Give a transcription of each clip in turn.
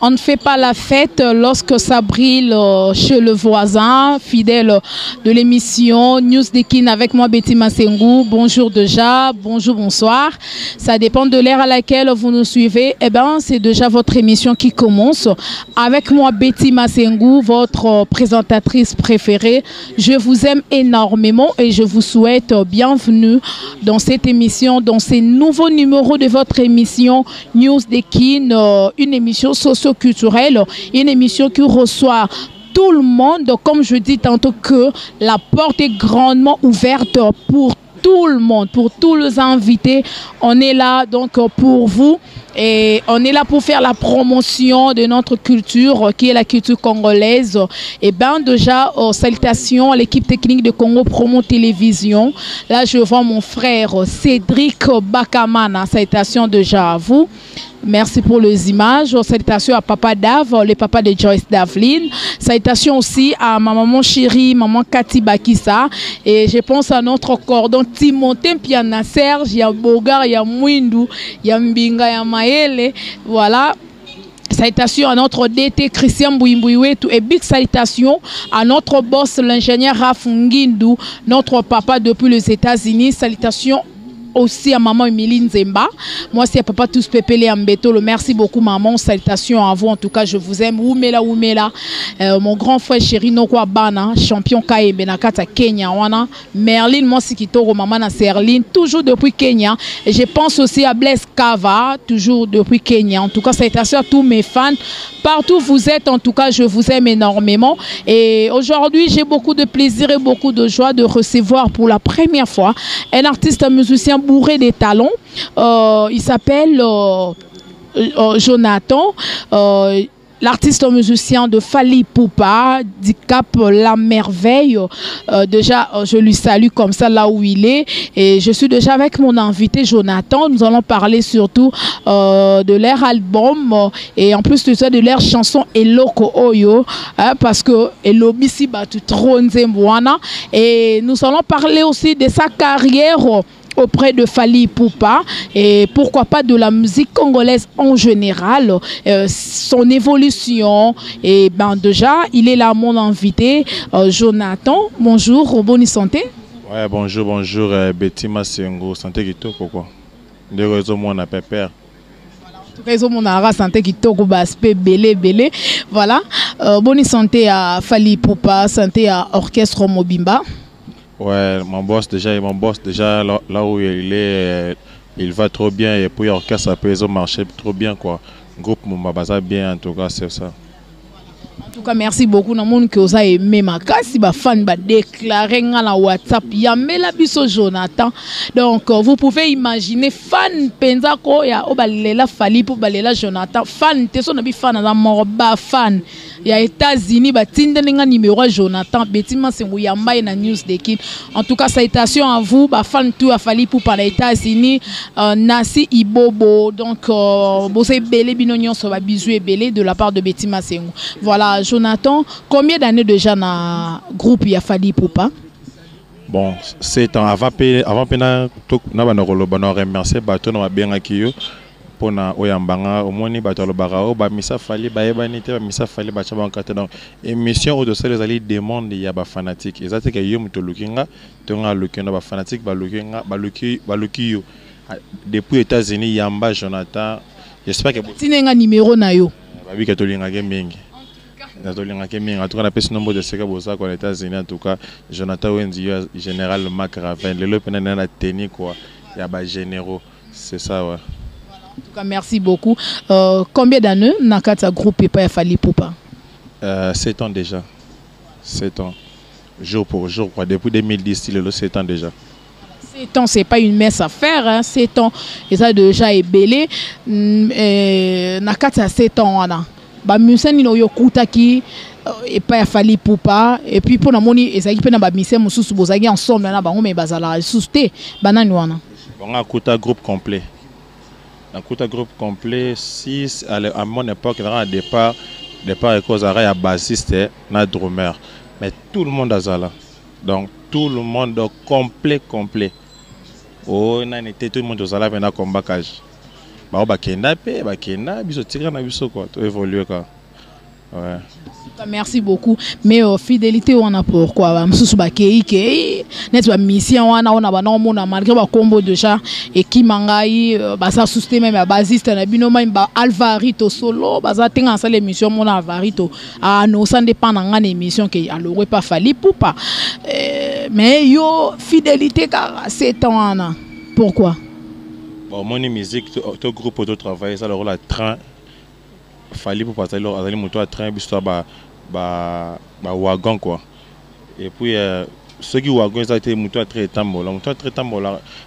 On ne fait pas la fête lorsque ça brille chez le voisin, fidèle de l'émission News de Kin avec moi Betty Massengou. Bonjour déjà, bonjour, bonsoir. Ça dépend de l'ère à laquelle vous nous suivez. Eh bien, c'est déjà votre émission qui commence. Avec moi Betty Massengou, votre présentatrice préférée. Je vous aime énormément et je vous souhaite bienvenue dans cette émission, dans ces nouveaux numéros de votre émission News de Kin, une émission socio-culturelle, une émission qui reçoit tout le monde. Comme je dis tantôt que la porte est grandement ouverte pour tout le monde, pour tous les invités. On est là donc pour vous et on est là pour faire la promotion de notre culture qui est la culture congolaise. Et bien déjà, salutations à l'équipe technique de Congo Promo Télévision. Là, je vois mon frère Cédric Bakamana. Salutations déjà à vous. Merci pour les images. Salutations à Papa Dave, le papa de Joyce Davlin. Salutations aussi à ma maman chérie, maman Cathy Bakissa. Et je pense à notre cordon Timothée, puis il y a Serge, il y a Bogar, il y a Mwindu, il y a Mbinga, il y a Maëlle. Voilà. Salutations à notre DT Christian Bouimbouiwetou et big salutations à notre boss, l'ingénieur Rafungindu, notre papa depuis les États-Unis. Salutations aussi à maman Emilie Nzemba. Moi, c'est à papa tous pépélé Ambeto. Merci beaucoup, maman. Salutations à vous. En tout cas, je vous aime. Oumela, Oumela. Mon grand frère chéri, Nokwa Bana, champion Kaembe Nakata Kenya. Wana. Merlin, moi, c'est Kitoro, maman na Serline, toujours depuis Kenya. Et je pense aussi à Blaise Kava, toujours depuis Kenya. En tout cas, salutations à tous mes fans. Partout où vous êtes, en tout cas, je vous aime énormément. Et aujourd'hui, j'ai beaucoup de plaisir et beaucoup de joie de recevoir pour la première fois un artiste musicien bourré des talents. Il s'appelle Jonathan. L'artiste musicien de Fally Ipupa, du Cap La Merveille. Déjà, je lui salue comme ça là où il est. Et je suis déjà avec mon invité Jonathan. Nous allons parler surtout de leur album et en plus de ça, de leur chanson Eloko Oyo. Parce que Elobisi Batu Tronzemwana. Et nous allons parler aussi de sa carrière auprès de Fally Ipupa et pourquoi pas de la musique congolaise en général, son évolution. Et ben déjà, il est là mon invité, Jonathan. Bonjour, bonne santé. Ouais, bonjour, bonjour, Betty Massengou, santé qui toque quoi. De raison mon pépère. Raison mon ara santé qui toque baspé belé belé. Voilà. Bonne santé à Fally Ipupa, santé à Orchestre Mobimba. Ouais, mon boss déjà là où il est, il va trop bien et puis l'orchestre ça peut marcher trop bien quoi. Groupe Mumbabaza bien en tout cas c'est ça. En tout cas merci beaucoup na monde que vous avez aimé ma kasi ba fan ba déclarer na WhatsApp yamela biso Jonathan. Donc vous pouvez imaginer fan penza ko ya obalela Fally pour balela Jonathan fan te so na bi fan na morba fan. Il y a États-Unis, bah numéro Jonathan, Betty Massengou yamba na News de Kin. En tout cas, salutations à vous, bah fan tout a Fally pour les États-Unis, Nasi Ibobo, donc bossé belé binonion so ba bisu et belé de la part de Betty Massengou. Voilà, Jonathan, combien d'années déjà na groupe ya Fally Ipupa? Bon, 7 ans avant pena na bana remercier bato na bien akiyo. Na oyambanga omoni bato lobaka o ba misa Fally ba ebanité ba misa Fally ba chaba nkate donc émission au dossier les ali demande ya ba fanatique ezate ke yo muto lukinga tonga lukina ba fanatique ba lukinga ba luki yo depuis États-Unis yamba Jonathan j'espère que tinenga numéro na yo ba bi katolinga ke mingi natolinga ke mingi en tout cas na pesi nombre de seka bosa ko États-Unis en tout cas Jonathan Wendy général Mac Raven le pena na tenir quoi ya ba généraux c'est ça ouais. En tout cas, merci beaucoup. Combien d'années Nakata groupe et pas Fally Ipupa? 7 ans déjà. 7 ans. Jour pour jour. Quoi. Depuis 2010, il est 7 ans déjà. 7 ans, c'est pas une messe à faire. Hein. 7 ans, et ça déjà est belé. Nakata 7 ans. Ba musani no yokutaki et pas Fally Ipupa. Et puis pour la moni, ezaki pe na ba mise mususu bozaki ensemble na bango me bazala susté banani wana. On a kuta groupe complet. Un groupe complet, 6 à mon époque, à départ, et cause à bassiste et drummer. Mais tout le monde a ça là. Donc tout le monde complet. Oh, tout le monde a ça là, combat. bakenda pe bakenda biso tika na biso quoi to évoluer quoi. Ouais. Merci beaucoup. Mais fidélité on a pourquoi msusu bakei net ba mission wana on a ba non malgré ba combo déjà et qui mangai ba ça souster même ba basiste na bino même ba Alvarito solo ba za tenga ça l'émission mon Alvarito ah no ça dépend na ngane émission que alors pas Fally Ipupa mais yo fidélité car c'est wana pourquoi bon mon musique to groupe to travail ça le rôle à train Fally Ipupa ça le moto à train biso ba wagon quoi et puis ceux qui wagon ça été moto très tambola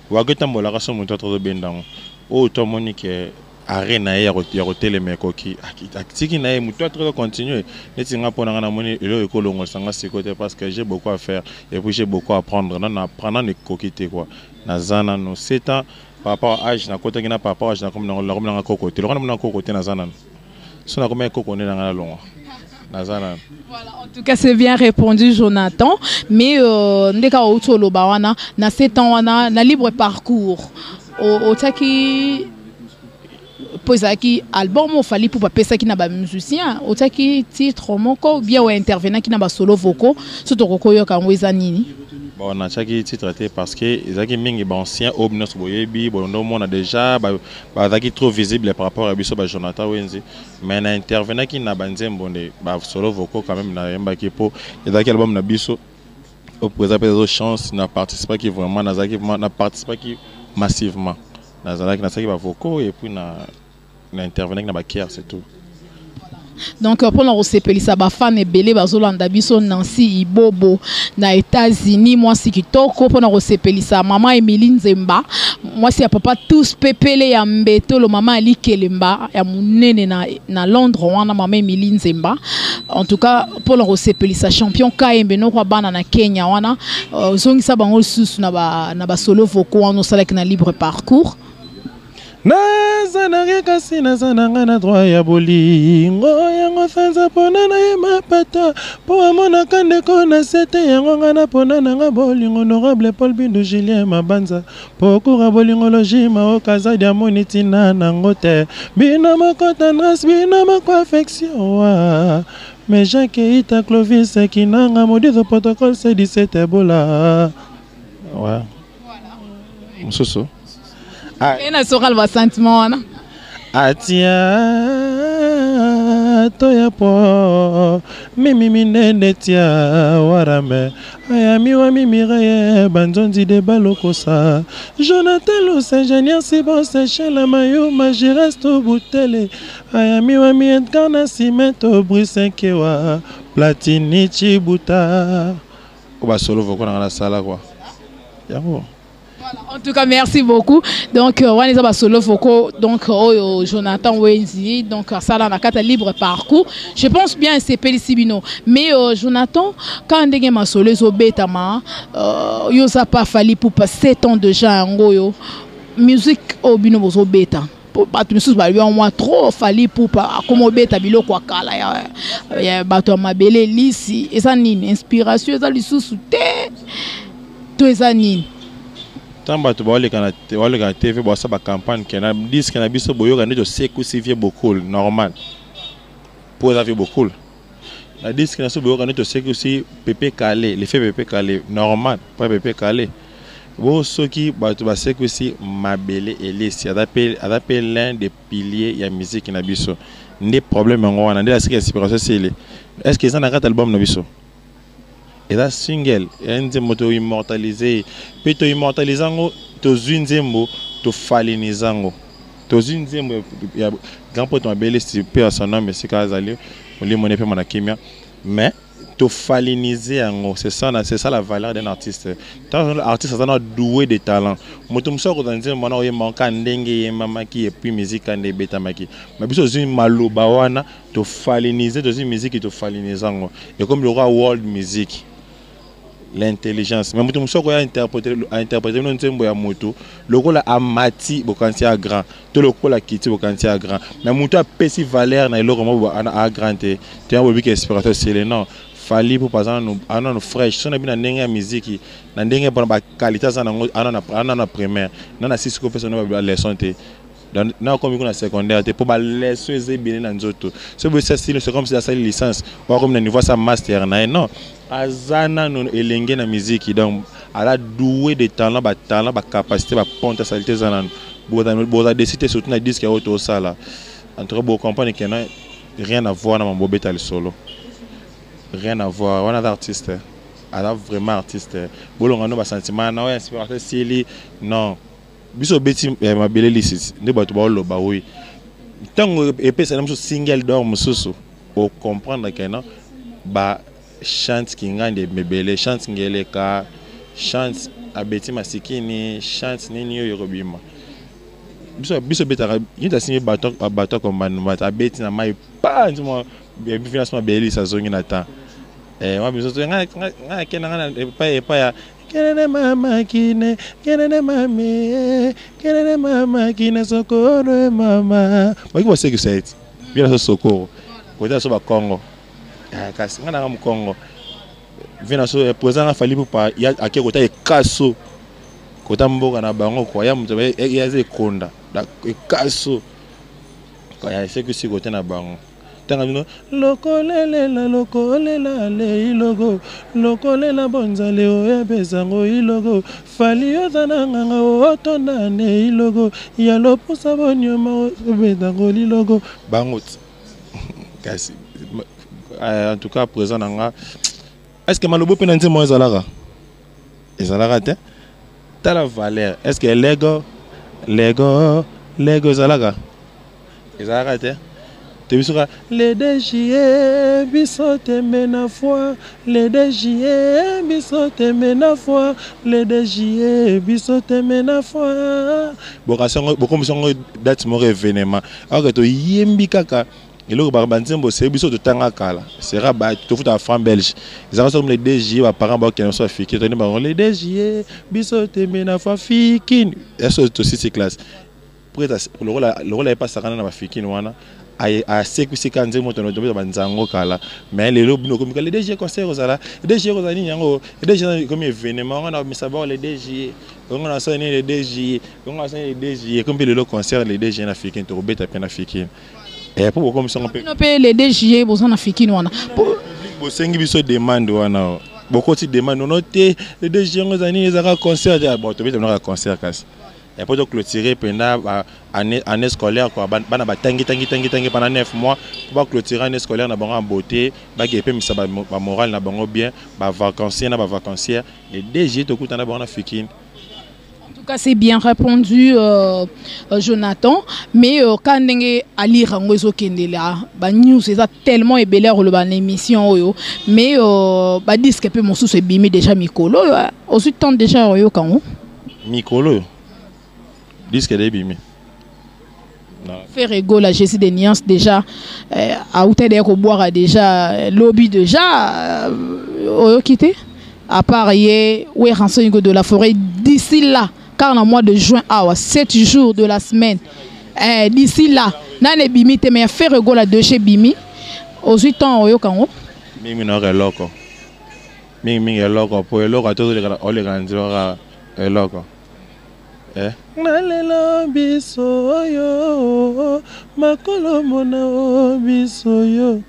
wagon tambola ka so moto très bendango o to monique arena ya hôtel mekoki akitiki na moto très continuer neti nga pona na moni elo ekolongo sanga sikote parce que j'ai beaucoup à faire et puis j'ai beaucoup à apprendre na apprendre ne kokité quoi na zana no 7 ans par rapport à âge na kota kina par rapport à âge na comme na kokote le na kokote na zana so na comme kokone na ngala longo. Voilà, en tout cas, c'est bien répondu, Jonathan. Mais, na 7 ans, na libre parcours. Au taki, posaki album, il fallait pour pas ça qui n'a pas musicien. Au taki titre, moko bien ou intervenant qui n'a pas solo vocaux, surtout kokoyo quand wezanini. Bon, on a chaque titre parce que les anciens anciens obnos boyebi bon on a déjà qui trop visible par rapport à biso Jonathan Wenzi mais on a intervenant qui n'a banzem bonde solo vocaux quand même na yamba qui pour et dans album na biso au présent des chances n'a participé qui vraiment n'a participé qui massivement na qui va vocaux et puis na intervenant qui n'a pas kier c'est tout. Donc pour nous sepeli ça ba fan et belé bazolanda biso Nancy Ibobo na États-Unis moi si kitoko pour nous sepeli ça maman Emily Nzemba moi si papa tous pepele ya mbeto le maman Ali Kelemba ya munene na Londres wana maman Emily Nzemba en tout cas pour nous sepeli ça champion KMB no kwa bana na Kenya wana zongisa bango susu na ba solo vocaux wana salaki na libre parcours. Nazana kasi nazana na droit ya bolingo yango sanza pona na ye mapata po amona kande ko na sete yango ngana pona na bolingo honorable Paul Bindu Julien Mabanza po kura bolingo logima okaza dia monitina nango te bina makota nas bina makwa affection wa mais Jacques Ita Clovis kinanga modi de protocole c'est 17 Ebola ouais msoso et na sera le sentiment na atia toya po mimi minene tia warame ayami wa mimi raye banzonzi de balokosa Jonathan Los ingénieur c'est bon c'est chez la mayo je reste au boutele ayami wa mi encarna cimento brisenkewa platini chibuta ko ba solo voko na la sala quoi yango. En tout cas, merci beaucoup. Donc, on a solo vocaux. Donc, Jonathan Wenzi. Donc, ça là, on a libre parcours. Je pense bien c'est Pélicibino. Mais Jonathan, quand on a solo zobetama, yo ça pas fallu pour pas 7 ans déjà en goyo. Musique au bino bozo beta. Pas tout ça va moi trop fallu pour pas comme beta bilo kwa kala ya bato mabele lisi. Et ça ni inspiration ça li sous te. Tout ça ni. Tamba tu vois kana TV boa sa ba campagne kana disque na biso boyo kana de seku si vie beaucoup normal pour ça vie beaucoup la disque na so boyo kana de seku si PP calé l'effet PP calé normal pas PP calé bon ceux qui ba tu ba seku si mabele elisi adapel l'un des piliers ya musique na biso ni problème ngo wana ndela sika inspiration c'est est-ce que ça na kat album na biso. Et là, single, et moto immortalisé. Puis tu immortalisango, tu zunzembo, tu falinizango. Tu zunzembo, il y a grand pote ma belle, c'est peu à son nom, mais c'est Kazali, on lui monnaie peu mon akimia. Mais tu faliniser ango, c'est ça la valeur d'un artiste. Tant l'artiste a doué de talent. Moto mso ko danze mona oye manka ndenge mamaki et puis musique ande beta maki. Mais biso zun maloba wana, tu faliniser dans une musique tu falinizango. Et comme le roi world music. L'intelligence mais mutu musoko ya interpréter non nzembo ya moto lokola amati bokanti a grand to lokola kiti bokanti a grand mais mutu a pesi valeur na eloko mo a grand te tu as bobi que inspirateur c'est le non Fally pour par exemple no fresh so na bina ndenge ya musique na ndenge bona ba qualité za na ana na première na six ko personne ba leçon te donc na comme na secondaire te pour ba laisser bien na nzoto ce veut c'est comme si ça licence ou comme na niveau sa master na non azana non elenge na musique donc ala doué de talent ba capacité ba potentialité zanan boza décider surtout na disque auto ça là en tout cas vous comprenez qu'il n'a rien à voir dans mon bobeta le solo rien à voir on a d'artiste elle a vraiment artiste bolonga no ba sentiment na inspiration sili non biso beti ma belle lisis ne ba to ba lo ba oui tango epesa na muso single d'or mususu au comprendre que non ba chante ki ngande mebele chante ngele ka chante abeti masikini chante nini yo robima biso beta yinta simi bato comme banumata abeti na mai pa ndimo bien financement belle sa zongi na temps moi biso nga kena pa ya kenene mama kine sokoro mama baki ba seki set bien so sokoro ko so ba Congo kasi nga na mu Congo vina so présent fali pour pa ya akeko ta ekaso kota mboka na bango kwa ya mto ya ze konda da ekaso kwa ya seki si kote na bango tanga lokolela le ilogo lokolela bonzale o ebezango ilogo fali yozana nganga otonda ne ilogo ya lopusa bonyoma ebezango ilogo bangot kasi en tout cas présent nga est-ce que malobo pe nanze mo ezalaka te ta la valeur est-ce que lego ezalaka te te bisoka le DJE biso tembe na foi le DJE biso tembe na foi le DJE biso tembe na foi bokomisongo date mo événement alors que to yembi kaka eloko ba nzembo c'est biso to tanga kala sera ba to futa franc belge ils ont comme les DJE ba parents ba qui sont fiki to ni ba les DJE biso tembe na foi fiki eso to six classe pour le rôle est pas sakana na ba fiki wana a sécurité kanze moto no tombe banzango kala mais les lobino comme les DG concert ozala DG ozani yango DG comme événement on a misaba les DG on a sonné les DG on a sonné les DG comme le concert les DG na africain to beta pena africain et pour comme ça on peut les DG besoin africain wana bo sengi biso demande wana beaucoup de demande on noté les DG ozani ezaka concert bon to beta na concert kasi et pour clôturer pendant année scolaire quoi bana batangi pendant 9 mois pour clôturer année scolaire na bango en beauté ba ke pe misa ba moral na bango bien ba vacancier na ba vacancière les DG to kuta na bango na fikine. En tout cas c'est bien répondu Jonathan mais quand ndenge ali rango ezokendela ba news eza tellement ebelé le ba émission oyo mais ba disque pe mosusu ebimi déjà mikolo aussi temps déjà oyo kango mikolo disque de bimi faire ego la Jésus des nuances déjà à outer de boire déjà lobby déjà quitté à part hier où est renseigné de la forêt d'ici là car dans le mois de juin 7 jours de la semaine d'ici là n'allez bimi te mais faire ego la de chez bimi aussi temps oyo kango mimi no reloko mimi reloko pour reloko tout les grands reloko nalela biso yo makolo mona biso yo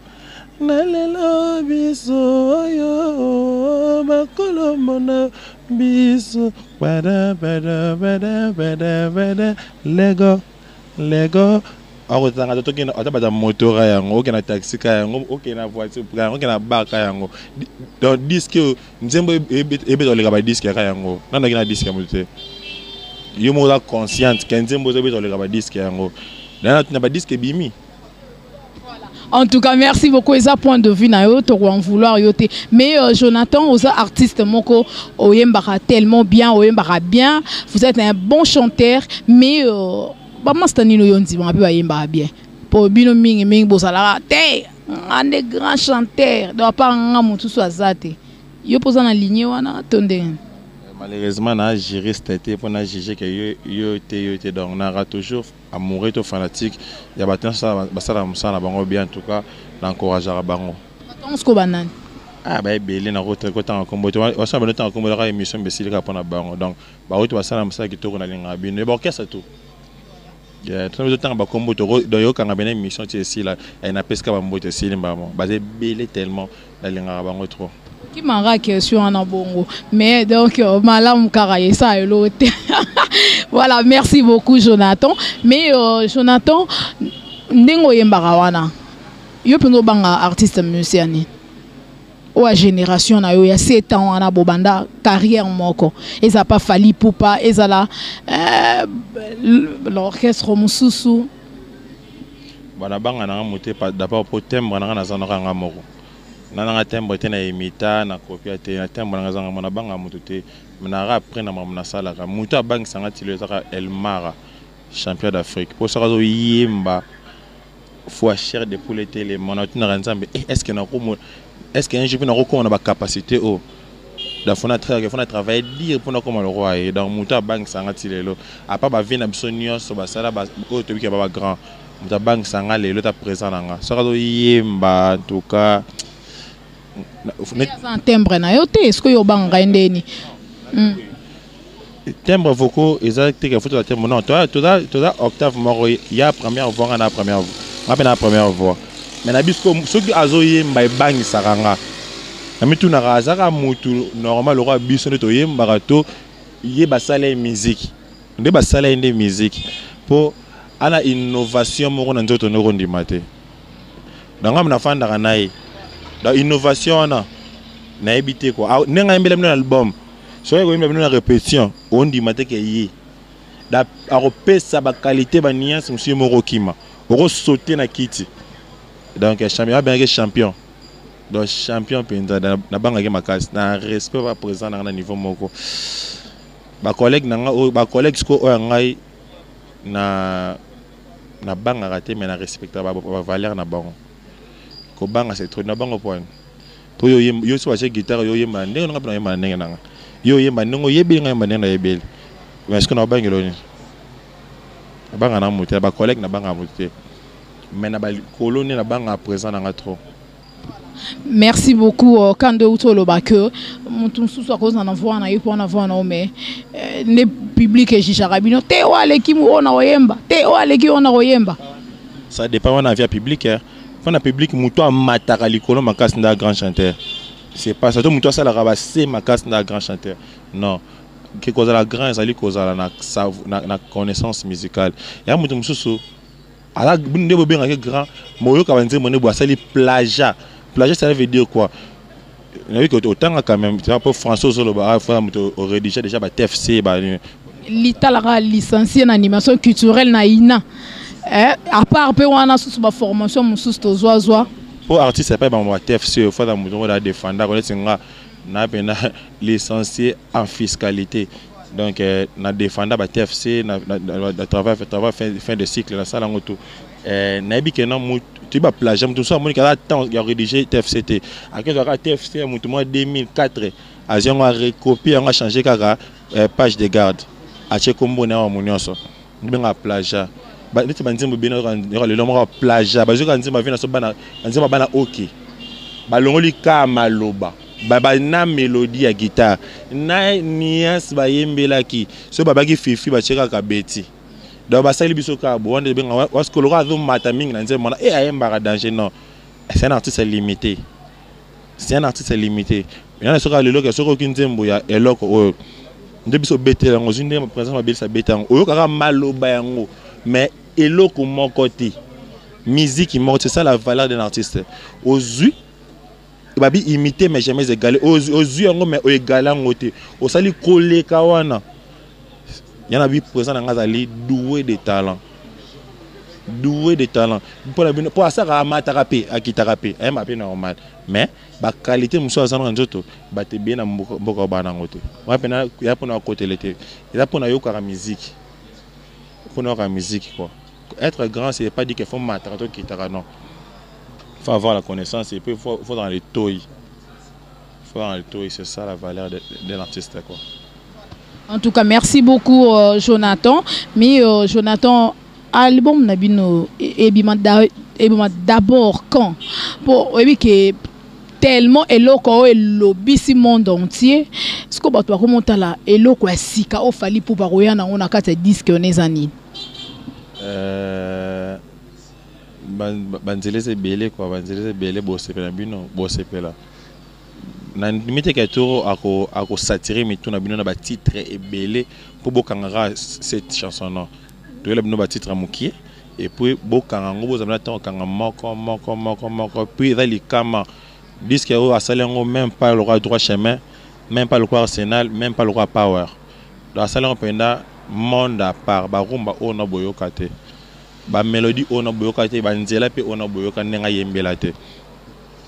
nalela biso yo makolo mona biso bada lego akotanga to kena atabata motora yango okena taxi ka yango okena voiture ka yango okena bar ka yango donc disque nzembo ebeto leka ba disque ka yango nana kena disque mote yo mo la consciente nzembo ebeto leka ba disque yango nana tuna ba disque bimi. En tout cas, merci beaucoup. Eza point de vue na yo to en vouloir yote. Mais Jonathan, aux artistes moko oyembara tellement bien, oyembara bien. Vous êtes un bon chanteur, mais ba mastani no yondi ba oyembara bien. Pour bino mingi bosala te, un des grands chanteurs, doit pas ngamutu so azate. Yo posa na ligne wana tonde. Malheureusement, na juriste était pour na juger que yo était donc on aura toujours amoureux to fanatique. Il y a battant ça na bango bien en tout cas d'encourager à bango. Attends ce ko banane. Ah bah belé na route ko tan kombo to on sa bonne kombo la émission be silika pour na bango donc ba route ba sala msa ki to na linga bino ba orchestre tout. Tout le temps, bah comme beaucoup de yo quand on a une émission ici là, elle n'a pas ce qu'on va ici les mamans. Basé belé tellement la ligne à bango trop. Qui m'a question en bongo, mais donc malam karaye ça et l'autre. Voilà, merci beaucoup Jonathan. Mais Jonathan, ndengo yembara wana. Yo peno banga artiste musicien. Ou à génération na yo ya 7 ans ana bobanda carrière moko. Et ça pas fallu pour pas et ça là l'orchestre mususu. Bana banga na muté pas d'abord pour thème bana na zanaka ngamoko. Nana thème te na imita na copia te na thème bana zanga mona banga muté. Na après na mamna sala ka muta bang sanga tilo saka El Mara champion d'Afrique. Pour ça zo yemba fois cher de poulet télé monotone na nzambe est-ce que na ko est-ce qu'un jour on a la capacité au travailler dire pour nous comme le roi et dans muta bank sanga tilelo a pas ba vina bisonio so ba sala ba o to bi ba grand muta bank sanga lelo ta présent nanga so ka yemba en tout cas un timbre na yote est-ce que yo banga ndeni timbre vocaux exact que faut timbre non toi octave moro ya première voix na première voix na première voix mais na bisko soki azoye mbay bangi saranga amitu na razaka mutu normal le roi biso to yemba to yeba sala musique nde ba sala inde musique pour ana innovation moko na nzoto no ndima te danga mna fanda kanayi da innovation na ebité quoi nenga mbele na album so yego mbele na répétition on ndima te ke yi da aropesa ba qualité ba nuance monsieur moko kima oko sauter na kiti. Donc champion bien que champion. Donc champion pinza na banga ke makas na respect va présent na niveau moko. Ba collègue ko ngai na banga raté mais na respecter ba valeur na bango. Ko banga c'est trop na bango point. To yo so ache guitare yo yemba ndenge nga pena yemba ndenge nanga. Yo yemba ndenge yebi nga yemba ndenge yebeli. Mais est-ce que na banga loni? Banga na muté ba collègue na banga muté. Mais na colonie na banga présent na trop. Merci beaucoup quand de utolo ba que mon sous à cause na voix na yupo na voix na mais ne public et jicharabino te wale ki mu ona oyemba te wale ki ona oyemba. Ça dépend na via public hein. Quand na public muto amataka likolo makasi na grand chanteur. C'est pas ça to muto ça la rabasser makasi na grand chanteur. Non. Que cause la grand ezali cause na connaissance musicale. Ya muto mususu ala bunde bobenga ke grand moyo ka banze mone bo asali plagiat ça veut dire quoi? On a vu que autant quand même tu vois pour François Zoloba faut rédiger déjà ba TFC ba l'itala licencié en animation culturelle na ina à part pe wana sous ba formation mususu to zoa pour artiste c'est pas ba TFC faut da muto da défendre ko tinga na pena licencié en fiscalité. Donc, na défendre ba TFC na travail fin de cycle la sala ngoto na bi kenan mu tu ba plagiat tout ça mon ka temps ya rédiger TFCT à que ka TFC mutu moi 2004 azion a recopier on a changer kaka page de garde a che kombo na wa munyoso nga plagiat ba neti banzimbo bino le lomo plagiat ba zo kanzimba vina so bana nzimba bana OK ba longoli ka maloba baba na mélodie ya guitare na nias ba yembelaki so baba ki fifi ba cheka ka beti donc ba sali biso ka bo wande benga wasko lo ka zo mata mingi na nzembo na ayemba ka danger non c'est un artiste limité yana so ka lelo ka so ko kinzembo ya eloko o nde biso betela ngo zinde ma présence ma belisa betango oyo ka maloba yango mais eloko moko te musique moko c'est ça la valeur d'un artiste aujourd'hui babi imiter mais jamais égaler aux yeux mais au égaler ngote au sali collé kawana yana bi présent na ngazali doué de talent pour ça amata rapé akitarape un mapé normal mais ba qualité muso azana nzoto ba te bien na mboko bana ngote wa pena ya pona côté l'été ya pona yo ka musique quoi être grand c'est pas dire qu'il faut matarato kitara non. Il faut avoir la connaissance et puis il faut dans les toys. C'est ça la valeur de l'artiste. En tout cas, merci beaucoup Jonathan. Mais Jonathan, album Nabino d'abord quand pour que tellement eloko et lobby monde entier. Ce que tu vas remonter là eloko sika au fali pour baroya na on a 4 disques on est ani. banzele c'est belé quoi, banzele c'est belé bosepela bino bosepela. Na limite que tout ako satirer mais tout na bino na ba titre et belé pour bokangara cette chanson non. To la bino ba titre amukie et puis bokanga ngo bozamna tant kanga moko puis dans les kama disque au asalengo même pas le roi droit chemin, même pas le roi Arsenal, même pas le roi Power. La salle penda monde à part ba rumba ona boyoka te. Ba mélodie ona boyoka te, ba nzela pe ona boyoka nenga yembela te.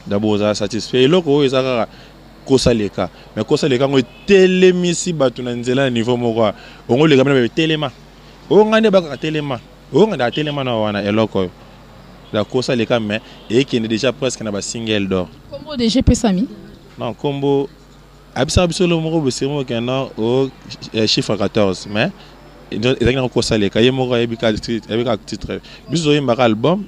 D'abord ça satisfait loko ezaka kosaleka. Mais kosaleka ngo telemisi batu na nzela niveau moko. Ongo le gamena be telema. Onga ne ba telema. Onga da telema na wana eloko. La kosaleka mais et qui est déjà presque na ba single d'or. Combo de GP Sami. Non, combo absolument moko c'est moi qui au chiffre 14 mais exactement quoi ça les cahiers moko ebika titre biso yimba album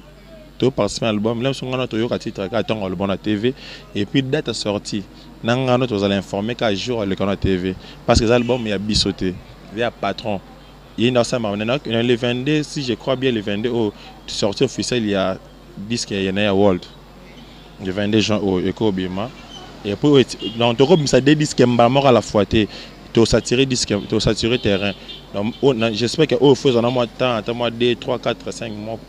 to participer album là son to yoka titre ka ton album na TV et puis date sortie nanga no to vous allez informer qu'à jour le canal TV parce que l'album il y a bisoté via patron il y a ça le 22 si je crois bien le 22 au sortie officielle il y a disque il y en a World le 22 juin au Ekobima. Et puis, dans le groupe, ça des disques mort à la fois, tu saturé disque, tu saturé terrain. Donc, j'espère qu'au fond, on a moins de temps, attends moi 2, 3, 4, 5 mois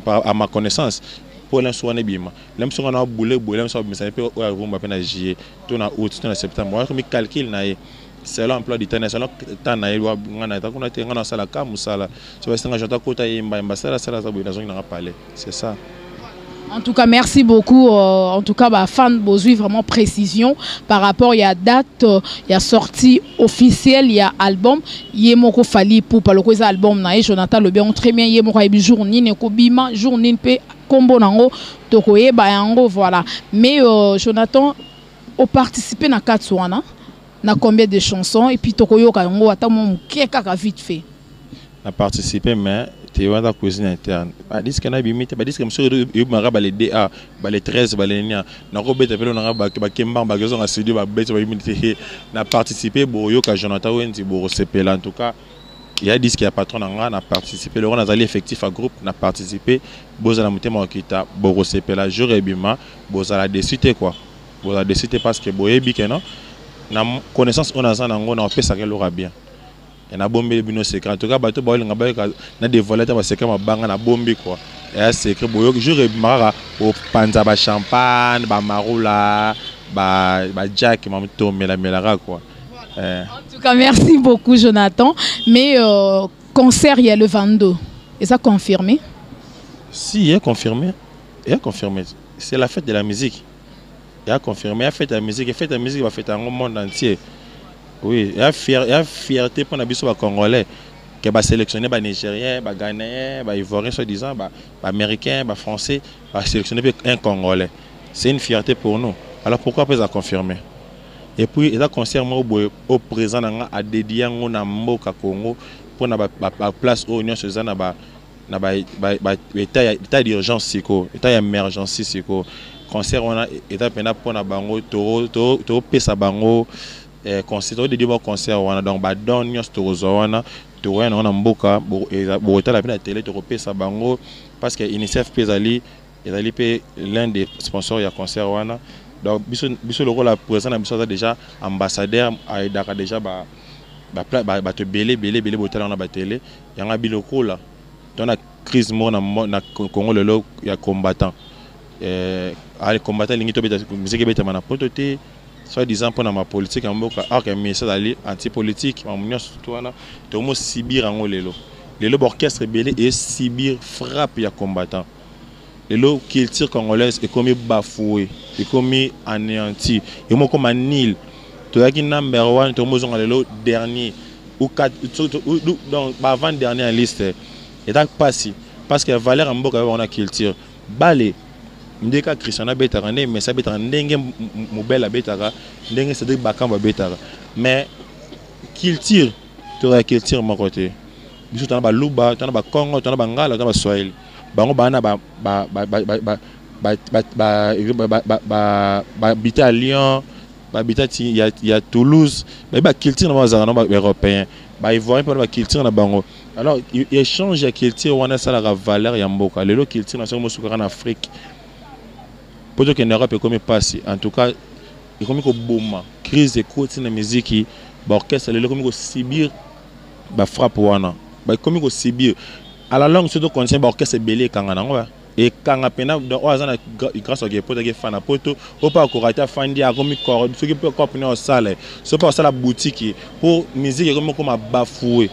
à ma connaissance. Pour l'instant, on est bien. L'homme sur on a boulé, l'homme sur ça peut avoir un juillet, tout en août, tout en septembre. Moi, comme calcul, c'est l'emploi du temps, c'est l'emploi on a ça la cam ou ça là. Ça va être un j'entends côté ça ça ça parler. C'est ça. En tout cas, merci beaucoup. En tout cas, fan Bozui, vraiment précision par rapport à la date, il y a sortie officielle, il y a album, il y a moko fali pour le cause album na Jonathan le bien très bien, il y a moko journée ne ko bima journée pe combo nango tokoye ba yango voilà. Mais Jonathan au participer na Katsuana na combien de chansons et puis tokoyo ka yango ata mo keka vite fait. Na participer mais tu vois la cuisine interne. Bah dis que na bimite, bah dis que monsieur il m'a les DA, bah les 13 bah les nia. Na robé t'appelle on a bah kemba bah gaison à studio bah bête bah bimite na participer boyo ka Jonathan Wenzi bo CPL en tout cas. Il y a dit qu'il y a patron n'a participé le on a effectif à groupe n'a participé bozala mutema kita bo CPL jour et bima bozala décidé quoi. Bozala décidé parce que boyebi que non. Na connaissance on a ça nango na pesa que l'aura bien. Et na bombe bino secret en tout cas bato ba nga ba na dévoiler ta secret ma banga na bombe quoi et secret boyo jour mara au panza ba champagne ba marula ba jack ma to mela quoi. En tout cas merci beaucoup Jonathan mais concert il y a le 22 et ça confirmé? Si il est confirmé c'est la fête de la musique il a confirmé la fête de la musique va fêter dans le monde entier. Oui, il y a fierté pour les Congolais qui va sélectionner les Nigériens, les Ghanéens, les Ivoiriens, soi-disant, les Américains, les Français, va sélectionner un Congolais. C'est une fierté pour nous. Alors pourquoi pas ça confirmer? Et puis, il y a un concert au présent à dédier à Mboka Congo pour la place où l'Union Suzanne a l'état d'urgence, l'état d'emergence. Concert on a état pour la bango, to pesa bango. Concert de débat concert on a donc badon nyos tozoana to on a mboka bo la pena télé to pesa bango parce que UNICEF pesali ezali pe l'un des sponsors ya concert wana donc biso le rôle la présent na biso déjà ambassadeur a Dakar déjà ba te belé botala na ba télé yanga biloko là dans la crise mo na Congo le ya combattant les combattants lingi to beta musique beta mana pototé soi-disant pour ma politique en mboka alors que ministère d'aller anti-politique mamnya surtout wana to mo sibir en lelo orchestre belé et sibir frappe ya combattant lelo culture congolaise est comme bafoué est comme anéanti et mo comme Nil to yaki number 1 to mo zonga lelo dernier ou 4 donc avant dernier en liste et donc passé parce que valeur en mboka on a culture balé ndeka Christiana betara ne mais ça betara ndenge mobile betara ndenge c'est bakamba betara mais culture to la culture mon côté biso tana ba luba tana ba Congo tana ba ngala tana ba Swahili bango bana bita Lyon bita il y a Toulouse mais ba culture na bazara na européen ba ivoirien pour la culture na bango. Alors échange ya culture wana ça la valeur ya mboka. Lelo culture na somo suka en Afrique. Pour que l'Europe est comme passé. En tout cas, il comme ko boma crise écoute na musique ba orchestre lelo comme ko subir ba frappe wana. Ba comme ko subir à la langue surtout conscient ba orchestre belé kanga nango. Et quand on a grâce à Gepo, il fan poto, ou pas encore à Fandi à comme corps, ce qui peut comprendre au salle, ce pas ça la boutique pour musique comme à bafouer.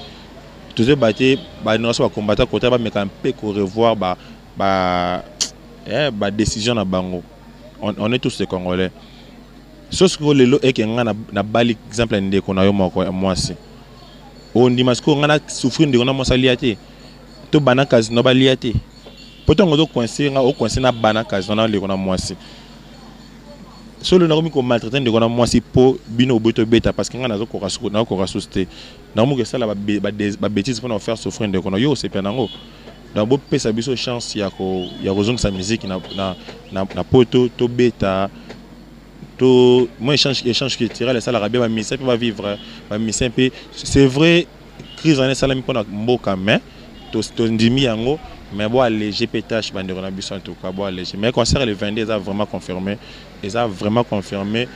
Tous ces bâtis, bah nous sommes combattants côté bah mais quand peut revoir bah décision à Bango. On est tous des Congolais. Sauf que le lot est qu'il y a na bali exemple ndé qu'on a eu moi aussi. On dit parce qu'on a souffrir de on a moi liaté. Tout banaka no baliaté. Pourtant on doit coincer na banaka zona le kona mwasi. Solo na komi ko maltraiter de kona mwasi po bino boto beta parce que ngana zo ko rasuste. Na mo ke sala ba bêtise pour nous faire souffrir de kona yo c'est bien nango. Donc bo pesa biso chance ya kozonga sa musique na poto to beta to moi échange culturel ça la bien ba misa pe va vivre ba misa pe c'est vrai crise en salami pour na mboka mais to ndimi yango. Mais bon, les GPTH, en tout cas, bon, mais le concert le 22, ils ont vraiment confirmé. Ils ont vraiment confirmé.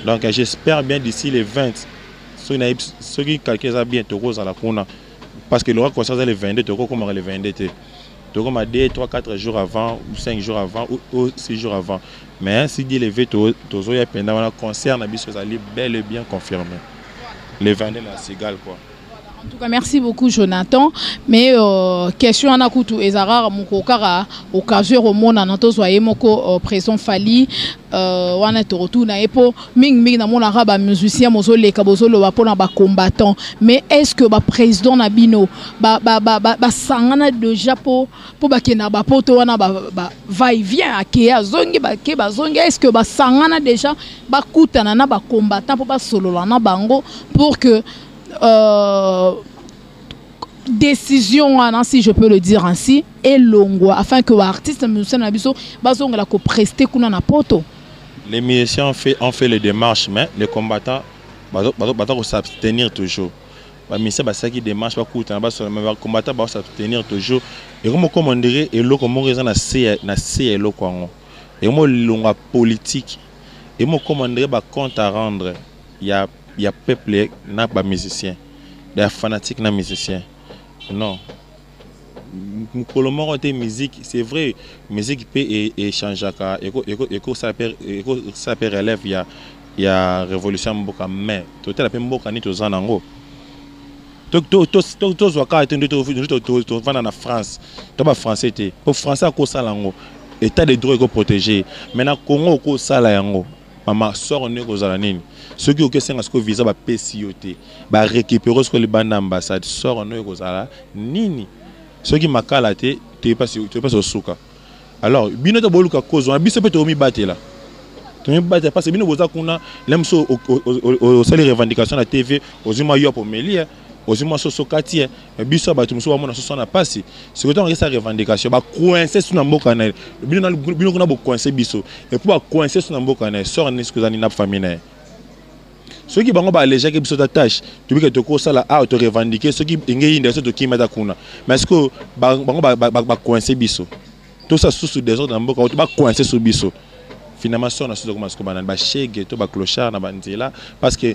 Donc j'espère bien d'ici les 20, ceux qui calculent bien, à la Kuna. Parce que le concert le 22, comment le 22, tu as dit 3-4 jours avant, ou 5 jours avant, ou 6 jours avant. Mais si dit le 22, le concert est bel et bien confirmé. Le 22, c'est égal quoi. En tout cas, merci beaucoup Jonathan. Mais question à Nakutu Ezara Mukokara occasion au monde en soyez moko présent Fali wana to retourna epo ming na mon arabe musicien mozole kabozolo ba pona ba combattant. Mais est-ce que ba président na bino ba sangana déjà pour ba kena ba poto wana ba va et vient akia zongi ba ke ba zongi est-ce que ba sangana déjà ba kutana na ba combattant pour ba solo na bango pour que décision, si je peux le dire ainsi, est longue afin que l'artiste musicien nabiso bazonga la ko prester kuna na poto. Les musiciens ont fait les démarches mais les combattants vont s'abstenir toujours. Les musiciens ba saki démarche ba kuta ba solo mais les combattants vont s'abstenir toujours et comme commander et lo comme raison na c'est lo kwango. Et moi longa politique et moi commander ba compte à rendre il y a peuple n'a pas musicien, des fanatiques n'a musicien. Non. Nous côté musique, c'est vrai, musique peut échanger et ça peut relève il y a révolution mboka mais tout la mboka ni to zanango. To zwaka atende to vana na France. To ba français té. Pour français ko salango. État de droit ko protéger. Mais na Congo ko sala yango. Mama sort ne ko zala nini. Ceux qui ont que visa ba PCOT, ba récupérer ce que les bandes ambassade sort no ekozala nini. Ceux qui makalate tu pas au souka. Alors bino to boluka cause on biso peut mi batela. To mi batela parce que bino boza kuna lemso au salaire revendication la TV ozima yo pour melia ozima so kati biso ba tumso mona so na passé. C'est que on sa revendication ba coincer sur na mboka na bino kuna bo coincer biso et pour ba coincer sur na mboka na sort ne ce que na famille. Ceux qui vont alléger que ta tâche, tu veux que tu ça là à te revendiquer ceux qui ngé inde ceux qui mettent kuna. Mais est-ce que ba coincer biso. Tout ça sous des autres mboka tu ba coincer sur biso. Finalement ça on a sous comme ce que ba chege to ba clochard na bandela parce que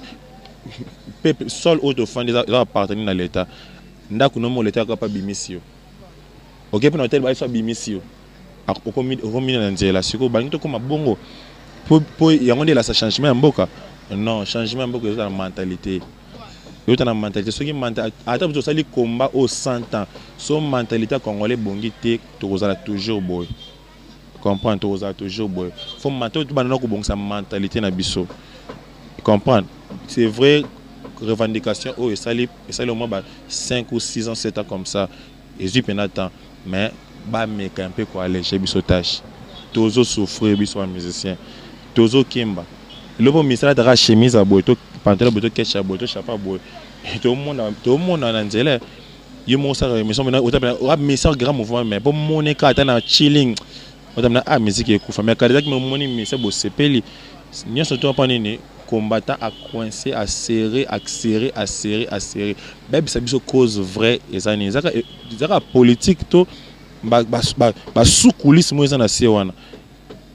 peuple seul auto fond des appartenir à l'état. Ndako no mo l'état pas bimisio. OK pour hôtel ba so bimisio. Okomi na nzela siko ba nto comme bongo. Pour yango de la ça changement mboka. Non, changement beaucoup de la mentalité. Il y a une mentalité. Ceux qui mentalité, attends, vous allez combat au 100 ans. Son mentalité congolais bongi te, tu vas toujours boy. Comprendre, tu vas toujours boy. Faut mentir, tu vas nous bon sa mentalité na biso. Comprendre. C'est vrai, revendication. Oh, et ça au moins 5 ou 6 ans, 7 ans comme ça. Et j'ai peine temps, mais bah mais quand un peu quoi alléger biso tâche. Toujours souffrir biso musicien. Toujours kimba. Le bon ministère de la chemise à boy, pantalon boy, ketchup boy, chapeau boy. Tout le monde en Angela. Il me semble que c'est un grand mouvement, mais pour mon écart, on chilling. On a musique et coup. Mais quand il y a un ministère de CPL, nous sommes pas nés. combattant à coincer, à serrer, à serrer, à serrer, à serrer. Même ça une cause vraie et ça n'est pas politique to ba sous coulisses moi ça na sewana.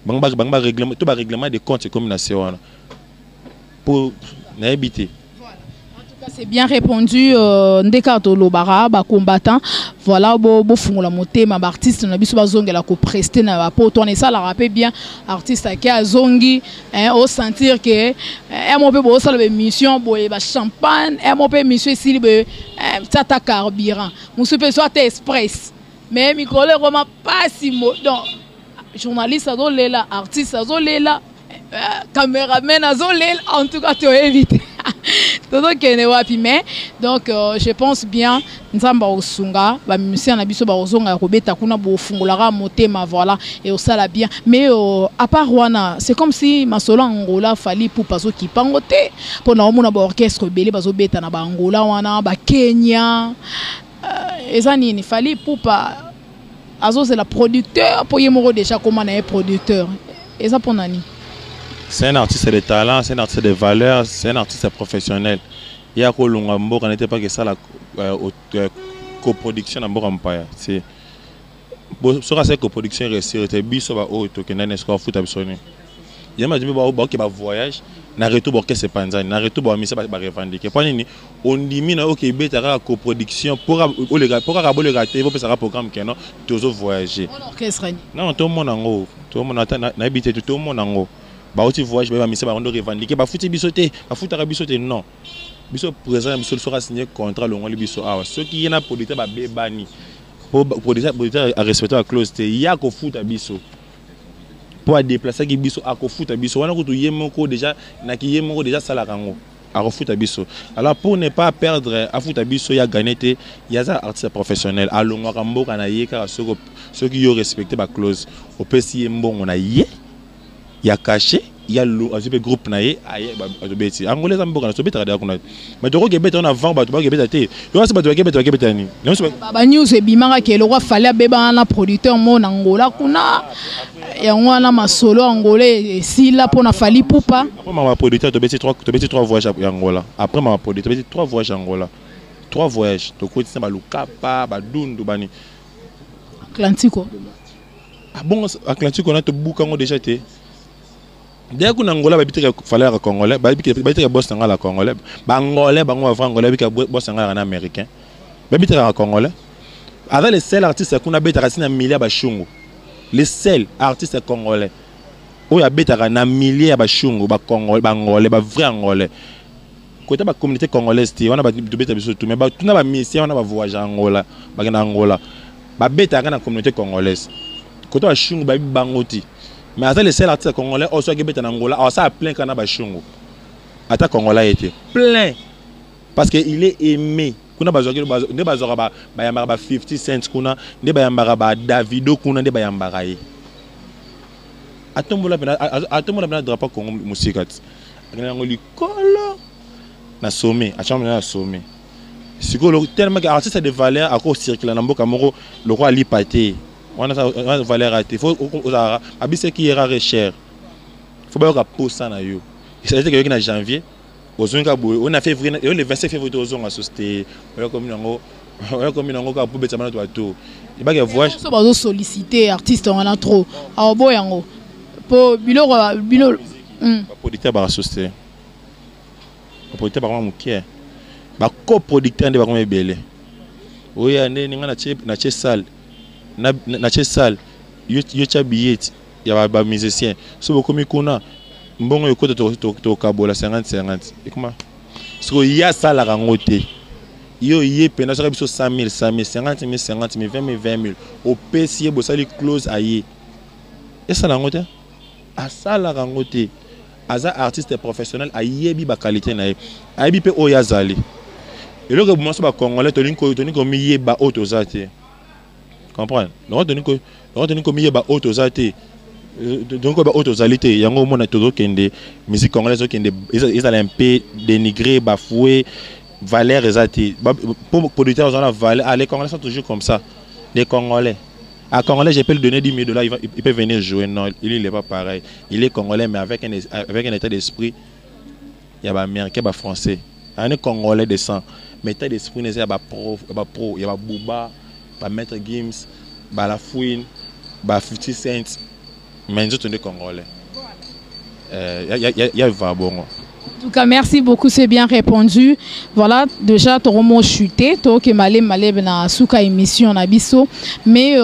Bang règlement to ba règlement de compte comme na sewana. Pour n'habiter. C'est bien répondu. Ndekato Lobara, ba combattant. Voilà, bo fungula motema, ba artiste na biso bazongi la ko prester na ba poto. Et ça la rappelle bien artiste qui a zongi, au sentir que mon peu bo ça le mission, bo ba champagne, mon peu mission ici be tata carburant. Mon super soit express. Mais micro le vraiment pas si mot. Donc journaliste azo lela, artiste azo lela, caméraman azo lela, en tout cas tu éviter. Donc je pense bien nzamba osunga ba musicien na biso ba ozonga robeta kuna bo fungolara motema voilà et au sala bien mais à part wana c'est comme si masolo Angola fali pour paso ki pangote pour na omona ba orchestre belé bazo beta na ba Angola wana ba Kenya ezani ni fali pour pas azo c'est la producteur pour yemoro déjà comment na producteur et ça pour nani. C'est un artiste de talent, c'est un artiste de valeur, c'est un artiste professionnel. Il y a que l'on n'était pas que ça la coproduction en Empire. C'est sur cette coproduction réussie, c'est biso ba o to kenane score foot absolument. Il y a même ba que ba voyage, na retour ba que c'est panzani, na retour ba misa ba revendiquer. Pour nini on dit na OK betara coproduction pour le rater, pour ça programme que non toujours voyager. Non tout le monde en haut, tout le monde na habité tout le monde en haut. Bah aussi voyage ba misa ba on revendiquer ba foot bisoté, ba foot bisoté non. Biso présent biso sera signé contrat le ngoli biso ah ceux qui na producteur ba bebani. Pour producteur à respecter la clause il y a ko foot biso. Pour déplacer qui biso à ko foot biso wana ko to yemoko déjà na ki yemoko déjà sala kango à foot biso. Alors pour ne pas perdre à foot biso ya gagner il y a ça artiste professionnel à longa kambo kana yeka ceux qui ont respecté la clause au PC mbongo na yé il y a caché il y a le groupe naé aye ba beti angolais amboka na sobeta kada kuna mais to ko gebeta on avant ba to ba gebeta te yo se ba to gebeta ni ba news e bimanga ke le roi fallait beba na producteur mon Angola kuna ya ngwana masolo angolais si là pour na fali poupa après ma producteur to beti 3 voyages à Angola après ma producteur beti 3 voyages à Angola 3 voyages to ko tsa ba lukapa ba dundu bani Atlantico ah bon Atlantico on a to bukango déjà été. Dès qu'on Angola, il fallait que Congolais, il y a boss la Congolais, Bangolais, Bangolais, il y a boss en américain. Il y a Congolais. Avec les seuls artistes qu'on a bêté à un milliard de chungo. Les seuls artistes congolais. Où il y a bêté à un milliard de chungo, Bangolais, vrai Angolais. Côté la communauté congolaise, on a bêté à tout, mais tout n'a pas mis ici, on a voyagé à Angola, Angola. Bêté à la communauté congolaise. Côté la chungo, Bangoti. Mais avec les seuls artistes congolais, on soit en Angola, ça a plein quand on a chungo. Attaque congolais était plein parce qu'il est aimé. Kuna bazokilo ne bazora ba yambara ba 50 cents kuna ne ba yambara ba Davido kuna ne ba yambara yi. Atombola bena drapeau Congo musikat. Ngana likolo na sommet, a chambre na sommet. Sikolo tellement que artiste de valeur à cause circuler na mboka moko le roi ali paté. On a valeur à il faut abise qui ira cher. Faut pas que poste ça na yo. C'est que en janvier on a février le 25 février aux société comme nango ka pour beta mana to il ba que voyage so bazo solliciter artiste on a trop a bo yango po bilo producteur ba société producteur ba mukie ba coproducteur de ba comme belé oya ninga na che salle na che salle yo cha billet ya ba musicien so beaucoup mikuna mbongo yokoto to kabola 50 et comment so ya sala rangote yo yé pena so biso 100 000 50 000 20 000 au PC bosali close aye et ça rangote a sala rangote aza artiste professionnel aye bi ba qualité na aye bi pe oya zali et le moment so ba congolais to ninko mi ba autozate comprendre non to mi ba autozate donc autosalité yango mona todo kende musique congolaise kende ils allaient un peu dénigrer bafouer valeur exacte pour producteurs on a valeur les congolais sont toujours comme ça les congolais à congolais je peux lui donner 10 000 $, il peut venir jouer non il est pas pareil il est congolais mais avec un état d'esprit il y a américain, il y a français. Il y a congolais de sang. Mais t'as d'esprit, il y a pro, il y a Booba, il y a Maître Gims, il y a La Fouine, il y a 50 Cent. Mais nous sommes congolais. Il y a Vabongo. En tout cas, merci beaucoup, c'est bien répondu. Voilà, déjà, tu as chuté, tu as malé na souka émission na biso. Mais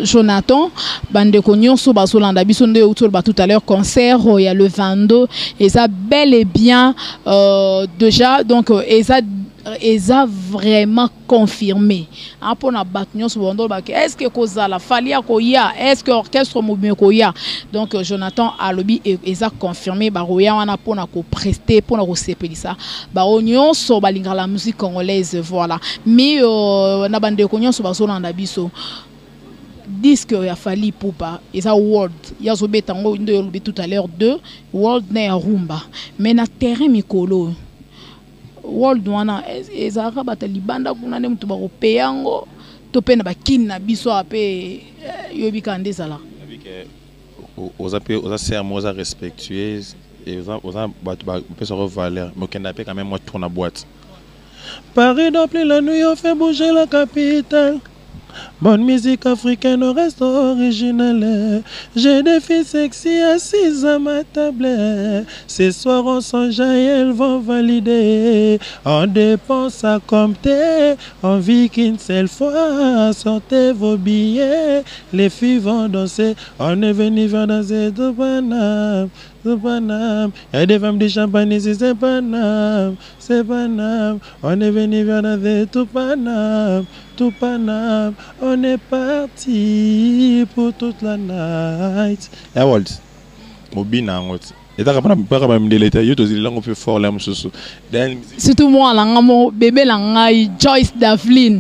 Jonathan, bande konyon so basolanda biso nde autour tout à l'heure concert, il y a le 22 et ça bel et bien déjà donc et ça vraiment confirmé. Est-ce que Kozala Falia Koya, est-ce que orchestre Mobile Koya? Donc Jonathan Alobi et ça confirmé baroya wana pona ko prester pona ko sepelisa. Baronyon so balinga la musique congolaise voilà. Mais na bande konyon so basolanda biso. Disque ya Fally Ipupa et ça world ya zo betango ndo yolobi tout à l'heure de world na rumba. Mais na terrain mikolo world wana ezaka batalibanda kuna ne mutu bakopeyango to pena bakini na biso ape yobika ndezala aux serments aux respectueuses et aux batu ba pesa valeur mais kenda pe quand même moi tourne à boîte Paris d'appeler la nuit on fait bouger la capitale. Bonne musique africaine au reste original. J'ai des filles sexy assises à ma table. Ce soir on s'enjaille, elles vont valider. On dépense à compter. On vit qu'une seule fois. Sortez vos billets. Les filles vont danser. On est venu faire danser tout Paname. C'est Paname. Il y a des femmes du champagne ici, c'est Paname. C'est Paname. On est venu faire danser tout Paname. Tout Paname. On est parti pour toute la night. Ya Walt. Mobina ngot. Et t'as pas même délété. Yo tozi lango plus fort là mususu. Surtout moi là ngamo bébé là ngai Joyce Davlin.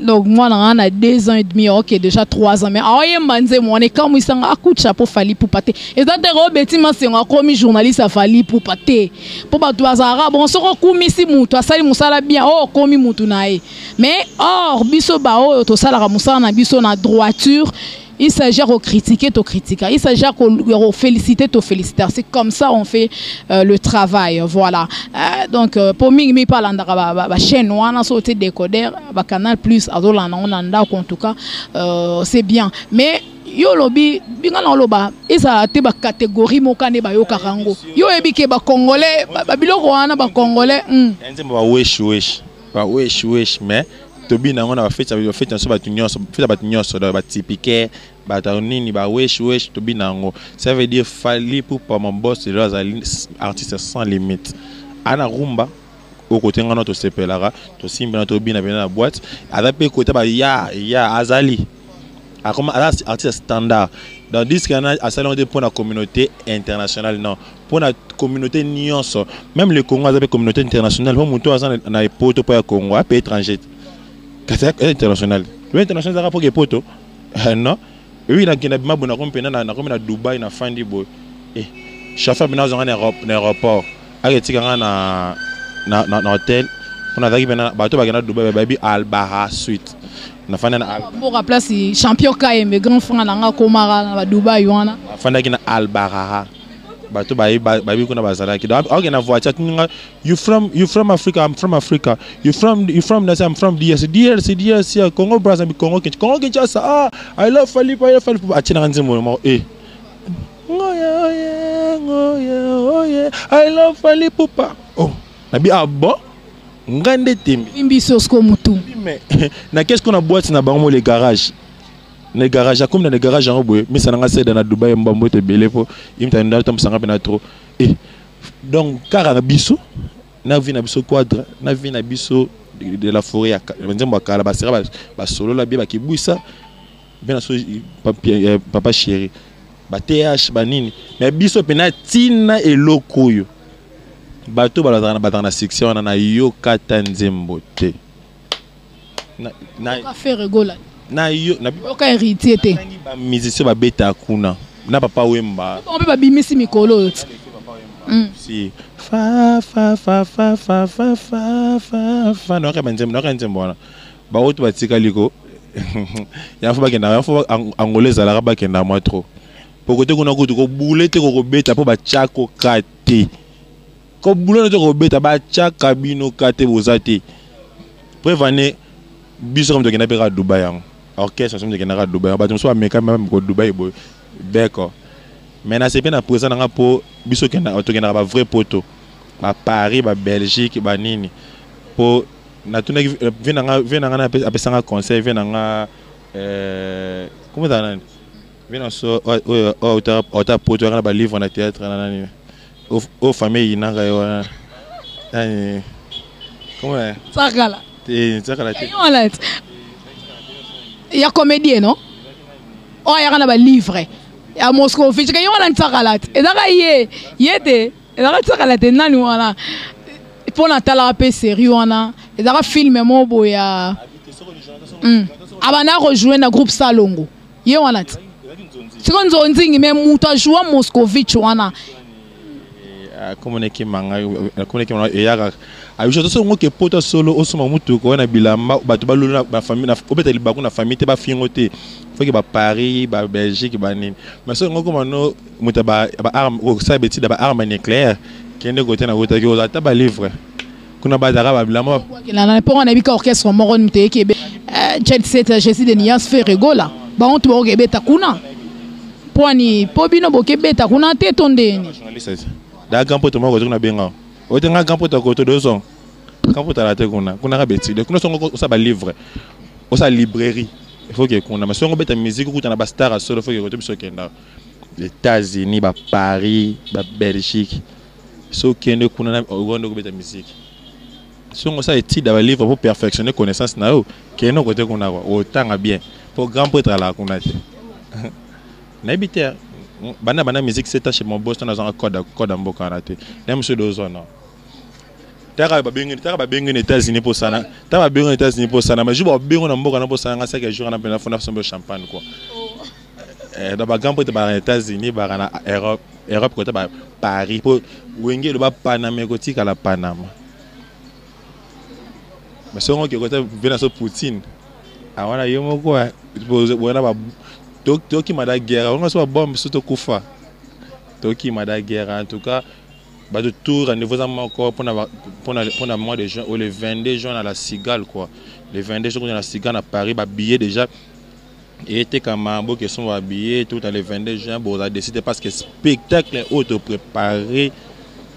Donc moi on a 2 ans et demi, ok déjà 3 ans mais aye manze moi on est comme ils sont à coup de chapeau Fally Ipupa te et ça te Betty Masengo comme journaliste à Fally Ipupa te pour ba toi azara bon so ko misi mutu asali musala bien oh komi mutu nae mais or biso ba o to sala musala na biso na droiture. Il s'agit de critiquer, de critiquer. Il s'agit de féliciter, de féliciter. C'est comme ça on fait le travail. Voilà. Donc, pour moi, je parle de la chaîne, on a sauté décodeur, le Canal Plus, en tout cas, c'est bien. Mais, yo lobi binga na loba eza te ba catégorie mokane ba yo karango yo ebike ba congolais ba biloko wana ba congolais nze ba wesh mais tobi na ngona ba feta so ba tunyoso feta ba tunyoso ba typique ba nini ba wesh tobi na ngo ça veut dire Fally Ipupa mon boss les artistes sans limite ana rumba au côté ngana to sepelara to simba na tobi na bena boîte adape côté ba ya azali comme artiste standard dans disque à salon de pour la communauté internationale non pour la communauté nyonso même le Congo a une communauté internationale pour monter na poto pour le Congo à pays étranger international international pour que poto non oui na kina bima bona kompena na comme na Dubai na fandi boy chauffeur bina dans un aéroport aketika na hôtel on a daki bena bato ba na Dubai baby Al-Baha suite na fanda na pour place champion KM grand frère na komara na Dubai wana fanda kina Al-Baha bato baby kuna bazala ki donc ok na voiture you from Africa I'm from Africa you from I'm from DRC Congo Brazzaville Congo Kinshasa I love Fally Ipupa achina kanzimo ngoya I love Fally Ipupa oh nabi abo ngande tembi imbiso sko mutu mais na qu'est-ce qu'on a boîte na bango les garages comme dans les garages en bois mais ça n'a pas dans Dubaï mbambo te belé po imtanda tam sanga pena trop et donc car na biso na vie na biso quadre na vie na biso de la forêt nzembo kala ba sera ba solo la biba kibuisa bien so papa chéri ba TH ba nini mais biso pena tina eloko yo bato balazana section na yo kata nzembo te na faire rigoler na yo na oka héritier te ba musicien ba beta kuna na papa wemba on peut ba bimisi mikolo si fa no ka nzembo wana ba oto batika liko ya fa bakenda fa angolais ala bakenda moi trop pour côté kuna ko bouler te ko beta po ba chako kate Ko boulot to ko beta ba chaka bino kate bozate. Prévané biso comme de gena pera Dubaï. Orchestre comme de gena Dubaï. Ba so ameka même ko Dubaï boy. D'accord. Maintenant c'est bien à présent nga po biso kena to gena ba vrai poto. Ba Paris, ba Belgique, ba nini. Po na tuna vena nga apesanga conseil vena comment ça nani? Vena so ota poto nga ba livre na théâtre nani. Aux familles nanga yo. Nani. Comment est? Sakala. Sakala. Il y a comédien non? Oh il y a un livre. Il y a Moscou Fitch il y a un Sakala. Et là yete. Et là Sakala te nani wana. Pour Natala peu sérieux wana. Et là film mo boya. Abana rejoindre groupe Salongo. Ye wana. C'est quand on dit même muta joua Moscovitch wana. Comme on est qui manga et yaga ayo so ngo ke poto solo osoma mutu ko na bilamba batu balula ba famille na obeta libako na famille te ba fingote faut que ba Paris ba Belgique ba nini mais so ngo ko no muta ba arme ko sa beti da ba arme nucléaire kende ko tena wota ko ta ba livre kuna ba dara ba bilamba na pour on a bi ka orchestre mo ron mute ke jet set Jessie de Nias fait rigola ba on to ba ke beta kuna poni pobino bo ke beta kuna te tondeni da campo to moko tuna benga o tenga campo to ko to dozo campo ta la te kuna ka beti de kuna songo o sa ba livre o sa librairie il faut que kuna mais songo beta musique ko tana ba star solo faut que ko to biso kenda les États-Unis ba Paris ba Belgique so kende kuna na gondo ko beta musique songo sa étude ba livre pour perfectionner connaissance na o keno ko te kuna o tanga bien pour grand prêtre la kuna te na biter bana musique c'est chez mon boss dans un code mboka raté nem monsieur dozona tara ba bengi États-Unis pour ça tara ba bengi États-Unis pour ça mais je ba bengi na mboka na pour ça nga chaque jour na pena fona sombe champagne quoi da ba gampo te ba États-Unis ba na Europe côté ba Paris pour wenge le ba Panama côté à la Panama mais songo que côté vena so Poutine awana yomo quoi pour ba Toki mada guerre, on a soit bombe surtout Koufa. Toki mada guerre, en tout cas, bah de tour à niveau encore pour la mois de juin ou le 22 juin à la Cigale quoi. Le 22 juin à la Cigale à Paris, bah billet déjà. Et était comme un beau qui sont habillés tout à le 22 juin, bon on a décidé parce que spectacle auto préparé,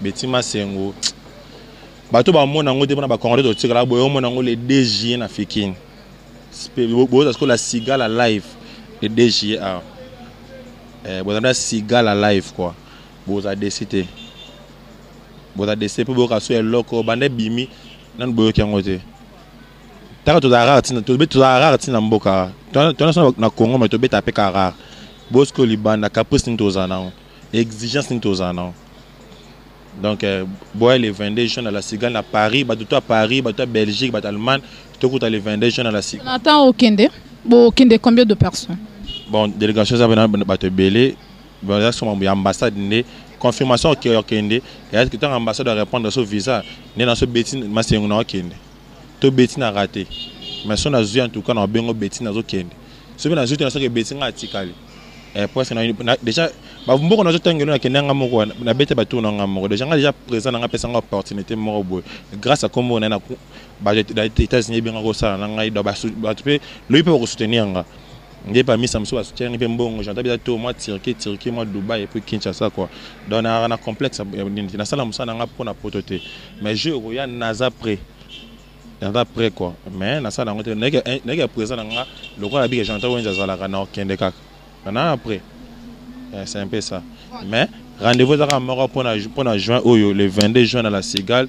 Betima Sengo. Bah tout bah mon ango dépend bah quand on est au là, bon mon ango les DG na Fikin. Bon parce que la Cigale à live. Le DGA. Vous avez Cigale à live quoi. Vous avez décidé. Vous avez décidé pour vous rassurer loco. Bande bimi. Nan boyo kiangote. T'as tout rare. Tu as rare tina mboka. Tu as na Congo mais tu beta pe rare. Bosco Liban na caprice ni tozana. Exigence ni tozana. Donc boy les 22 jeunes à la Cigale à Paris, bah tout à Paris, bah tout à Belgique, bah Allemagne, tout coûte les 22 jeunes à la Cigale. Attends au Kende. Bon, Kende combien de personnes? Bon, délégation ça va te belé. Bon, là sur ambassade né confirmation que Kende, et est-ce que ton ambassade doit répondre à ce visa, né dans ce bétin ma c'est un Kende. To bétin a raté. Mais son a joué en tout cas dans bengo bétin dans Kende. Ce bien ajouté dans ce que bétin a tikali. Et pour ça déjà bah beaucoup dans ce temps na Kende ngamoko na bete batou na ngamoko. Déjà présent dans pesa une opportunité moko boy. Grâce à comme on a bah les États-Unis bien ko ça na ngai do ba tu lui peut soutenir nga. N'est pas mis samso à soutenir ni bon j'entends bien tout moi Turquie moi Dubaï et puis Kinshasa quoi. Donc on a un complexe na sala musa na pour na prototé. Mais je regarde NASA près. Dans après quoi. Mais na sala ngote nega présent nga le quoi la bi j'entends on jazala kana Kende kaka. Maintenant après c'est un peu ça. Mais rendez-vous à mort pour na juin le 22 juin à la Cigale.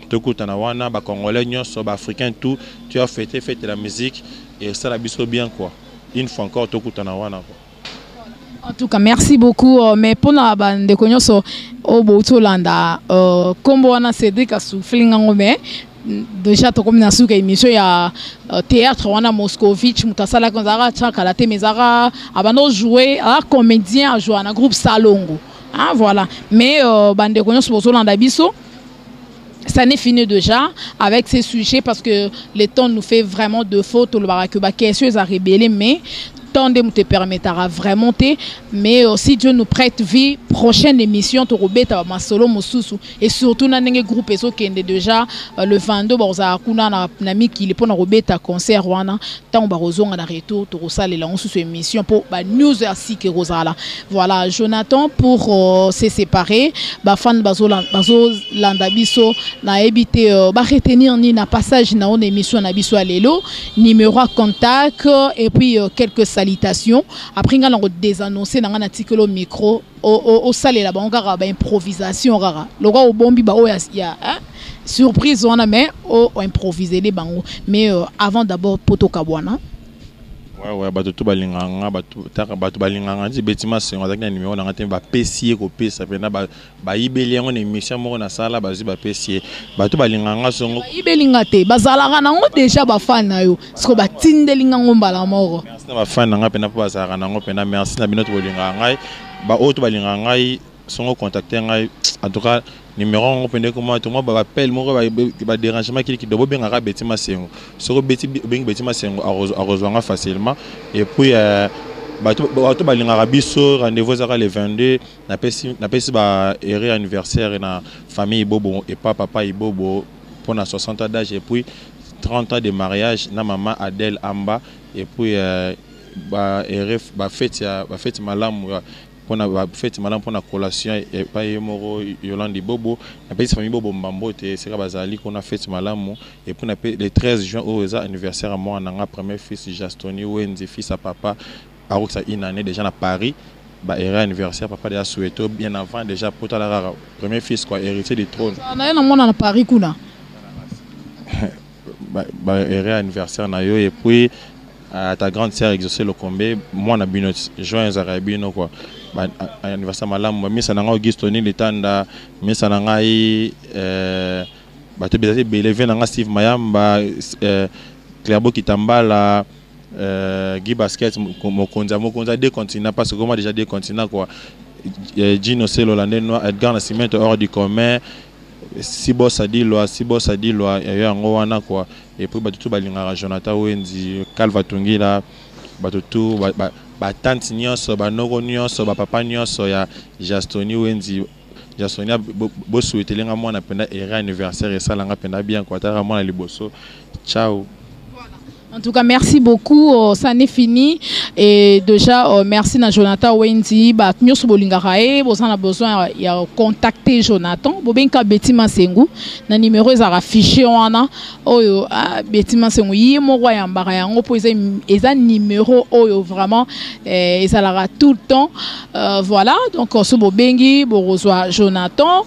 Tokutana wana ba congolais nyonso ba africain tout tu as fêté la musique et ça la biso bien quoi. Une fois encore tokutana wana quoi. En tout cas merci beaucoup mais pour na bande konyoso o botolanda kombo wana Cédric asuflinga ngome déjà to comme na suka émission ya théâtre wana Moscovitch mutasala konzara chaka la temezara abano jouer à comédien à jouer na groupe Salongo. Ah voilà mais bande konyoso botolanda biso ça n'est fini déjà avec ces sujets parce que le temps nous fait vraiment de fautes. Le question est à révéler, mais temps de te permettra vraiment te, mais si Dieu nous prête vie, prochaine émission to robeta ma solo mosusu et surtout na ndenge groupe ezo kende déjà le 22 boza kuna na miki le pona robeta concert wana tant ba rozonga na retour to rosalela on sous émission pour ba news ainsi que Rosala. Voilà, Jonathan pour se séparer, ba fan bazo landa biso na ebité ba retenir ni na passage na on émission na biso alelo, numéro à contact et puis quelques salutations. Après on a désannoncer dans un article au micro au salle là-bas on a ba improvisation rara. Le roi au bombi ba ya surprise on a mais au improviser les bango. Mais avant d'abord poto kabwana. Ouais batu balinganga batu balinganga di betima sengo avec numéro na ngate ba pesier ko pesa pena ba ibeli ngo émission moko na sala bazi ba pesier batu balinganga songo ibelinga te bazalaka nango déjà ba fan na yo siko ba tindelinga ngombala moko merci na ba fan nga pena po bazalaka nango pena merci na bino to balinganga ba auto balinganga songo contacter ngai en tout cas numéro on peut comment tout moi ba appel moko ba dérangement qui dobo benga betima sengo soko betima sengo a rejoindre facilement et puis batu balinga biso rendez-vous za le 22 na pesi ba ere anniversaire na famille Bobo et papa Ibobo pour na 60 ans d'âge et puis 30 ans de mariage na maman Adèle Amba et puis ba ere ba fête malamu pour la fête madame pour la collation et pas moro Yolande Bobo la petite famille Bobo Mbambo c'est bazali qu'on a fait malamu et pour le 13 juin au anniversaire à moi on a premier fils Jastoni Wendy fils à papa a une année déjà à Paris bah anniversaire papa déjà souhaité bien avant déjà pour la premier fils quoi héritier du trône on a Paris kuna bah anniversaire na yo et puis à ta grande sœur exaucer le combat moi na bino juin zarabino quoi anniversaire malamu misa nanga Augustoni Litanda misa nanga bato bezali belevé nanga Steve Mayamba Clairbo Kitambala Guy Basket mokonza deux continents parce que moi déjà deux continents quoi Gino Selo Landeno Edgar Nascimento hors du commun Sibo Sadilwa yango wana quoi et puis bato balingara Jonathan Wendy Calva Tungila bato tout ba tante nyonso ba noko nyonso ba papa nyonso ya Jastoni Wendy Jastoni bo souhaitelinga mwana penda era anniversaire et ça langa penda bien quoi tara mwana liboso ciao. En tout cas, merci beaucoup. Ça n'est fini. Et déjà, merci à Jonathan Wendy. Nous avons besoin de contacter Jonathan. Vous avez besoin de le numéro est affiché. Betima Sengu. Il y a un numéro vraiment. Et ça l'aura tout le temps. Voilà. Donc, Bengi, Jonathan.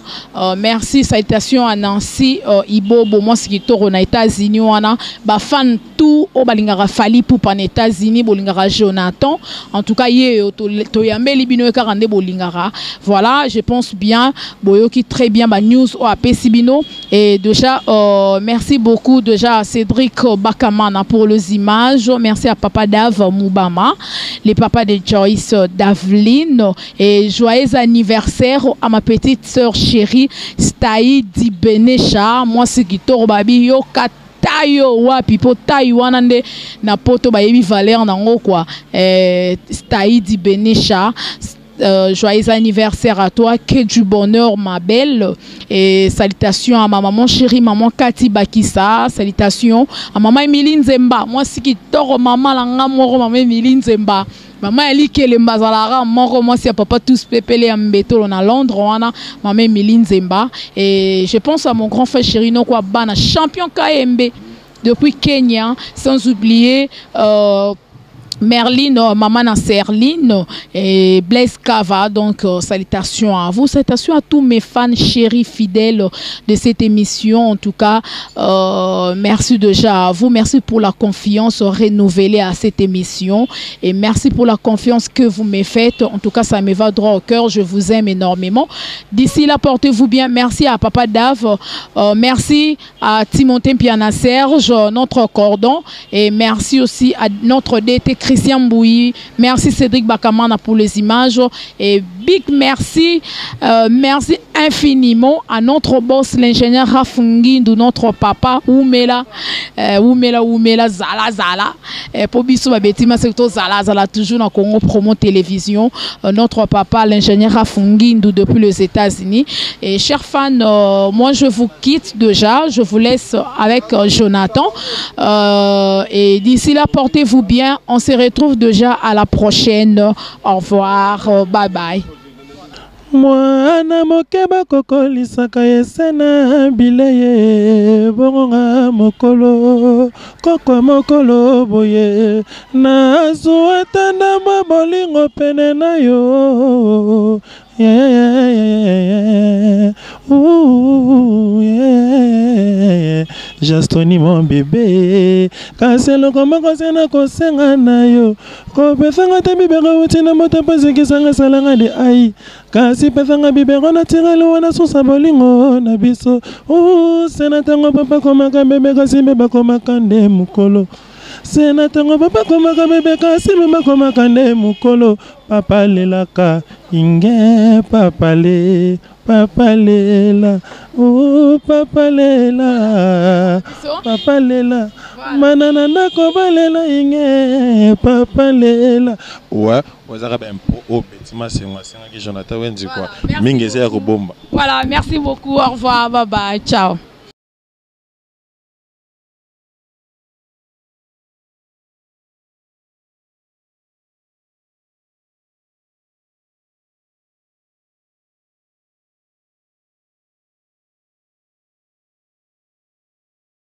Merci. Salutations à Nancy. Ibobo. Moi, c'est qui est aux États-Unis. Fan tout. Au balingara fali pour pan États-Unis bolingara Jonathan en tout cas yé to yambe libino karande bolingara voilà je pense bien boyoki très bien ba news au apesibino et déjà merci beaucoup déjà à Cédric Bakamana pour les images merci à papa Dave Moubama les papas de Joyce Davline et joyeux anniversaire à ma petite sœur chérie Staï Dibenecha moi c'est Guitor Babi yo tayo wapi po tayo wanande na poto ba yebi valeur nango quoi Staï Dibenecha joyeux anniversaire à toi, que du bonheur ma belle et salutations à ma maman chérie maman Kati Bakissa, salutations à maman Emiline Zemba moi si qui toro maman langa moro maman Emiline Zemba maman elle qui le mbazalara moro moi si papa tous pepele ambeto na Londres wana maman Emiline Zemba et je pense à mon grand frère chéri no quoi bana champion KMB depuis Kenya sans oublier Merline, maman Serline et Blaise Kava. Donc, salutations à vous, salutations à tous mes fans chéris, fidèles de cette émission. En tout cas, merci déjà à vous. Merci pour la confiance renouvelée à cette émission. Et merci pour la confiance que vous me faites. En tout cas, ça me va droit au cœur. Je vous aime énormément. D'ici là, portez-vous bien. Merci à Papa Dave. Merci à Timothée Piana Serge, notre cordon. Et merci aussi à notre DT Christian Bouy, merci Cédric Bakamana pour les images et big merci, merci infiniment à notre boss, l'ingénieur Rafungindu, notre papa, Oumela, Zala. Pour Bissou Babetima, c'est Zala, toujours dans Congo Promo Télévision. Notre papa, l'ingénieur Rafungindu, depuis les États-Unis. Et chers fans, moi je vous quitte déjà, je vous laisse avec Jonathan. Et d'ici là, portez-vous bien. On se retrouve déjà à la prochaine. Au revoir. Bye bye. Mwana mokeba kokolisaka esena bileye bonga mokolo koko mokolo boye na zuatanda mabolingo pene na yo Justoni mon bébé kaselo koma kosena kosenga na yo ko pesanga te bibero utina moto pasiki sanga salanga de ai kasi pesanga bibero na tirelo wana susa bolingo na biso sena tango papa koma ka bebe kasi bebe koma kande mukolo sena tango papa koma ka bebe kasi bebe koma kande mukolo papa lelaka inge papa le papa lela papa lela papa lela manana nako balela inge papa lela ouais ozaka ben au Betima Sengu Jonathan Wenzi quoi mingeze ya kobomba. Voilà, merci beaucoup, au revoir, bye bye, ciao.